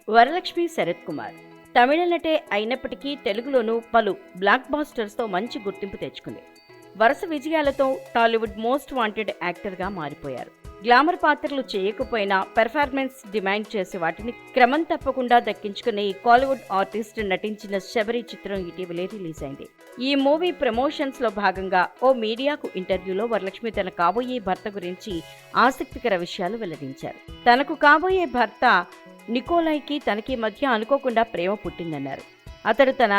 వరలక్ష్మి శరత్ కుమార్ తమిళ నటే అయినప్పటికీ తెలుగులోనూ పలు బ్లాక్ బాస్టర్స్తో మంచి గుర్తింపు తెచ్చుకుంది. వరుస విజయాలతో టాలీవుడ్ మోస్ట్ వాంటెడ్ యాక్టర్గా మారిపోయారు. గ్లామర్ పాత్రలు చేయకపోయినా పెర్ఫార్మెన్స్ డిమాండ్ చేసే వాటిని క్రమం తప్పకుండా దక్కించుకుని కాలీవుడ్ ఆర్టిస్ట్ నటించిన శబరి చిత్రం ఇటీవలే రిలీజ్ అయింది. ఈ మూవీ ప్రమోషన్స్ లో భాగంగా ఓ మీడియాకు ఇంటర్వ్యూలో వరలక్ష్మి తన కాబోయే భర్త గురించి ఆసక్తికర విషయాలు వెల్లడించారు. తనకు కాబోయే భర్త నికోలైకి తనకి మధ్య అనుకోకుండా ప్రేమ పుట్టిందన్నారు. అతడు తన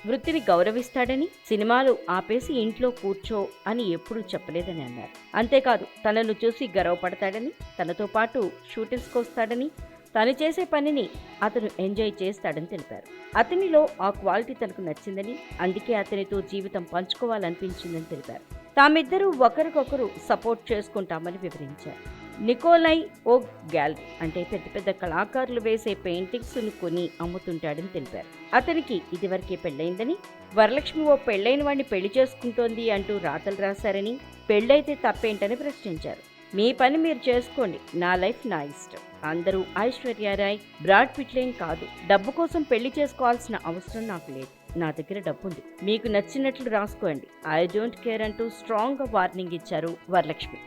వృత్తిని గౌరవిస్తాడని, సినిమాలు ఆపేసి ఇంట్లో కూర్చో అని ఎప్పుడూ చెప్పలేదని అన్నారు. అంతేకాదు తనను చూసి గర్వపడతాడని, తనతో పాటు షూటింగ్స్కి వస్తాడని, తను చేసే పనిని అతను ఎంజాయ్ చేస్తాడని తెలిపారు. అతనిలో ఆ క్వాలిటీ తనకు నచ్చిందని, అందుకే అతనితో జీవితం పంచుకోవాలనిపించిందని తెలిపారు. తామిద్దరూ ఒకరికొకరు సపోర్ట్ చేసుకుంటామని వివరించారు. నికోలై ఓ గ్యాలరీ అంటే పెద్ద పెద్ద కళాకారులు వేసే పెయింటింగ్స్ ను కొని అమ్ముతుంటాడని తెలిపారు. అతనికి ఇదివరకే పెళ్లైందని, వరలక్ష్మి ఓ పెళ్లైన వాడిని పెళ్లి చేసుకుంటోంది అంటూ రాతలు రాశారని, పెళ్లైతే తప్పేంటని ప్రశ్నించారు. మీ పని మీరు చేసుకోండి, నా లైఫ్ నా ఇష్టం. అందరూ ఐశ్వర్యరాయ్, బ్రాడ్ పిట్లేం కాదు. డబ్బు కోసం పెళ్లి చేసుకోవాల్సిన అవసరం నాకు లేదు. నా దగ్గర డబ్బుంది, మీకు నచ్చినట్లు రాసుకోండి, ఐ డోంట్ కేర్ అంటూ స్ట్రాంగ్ గా వార్నింగ్ ఇచ్చారు వరలక్ష్మి.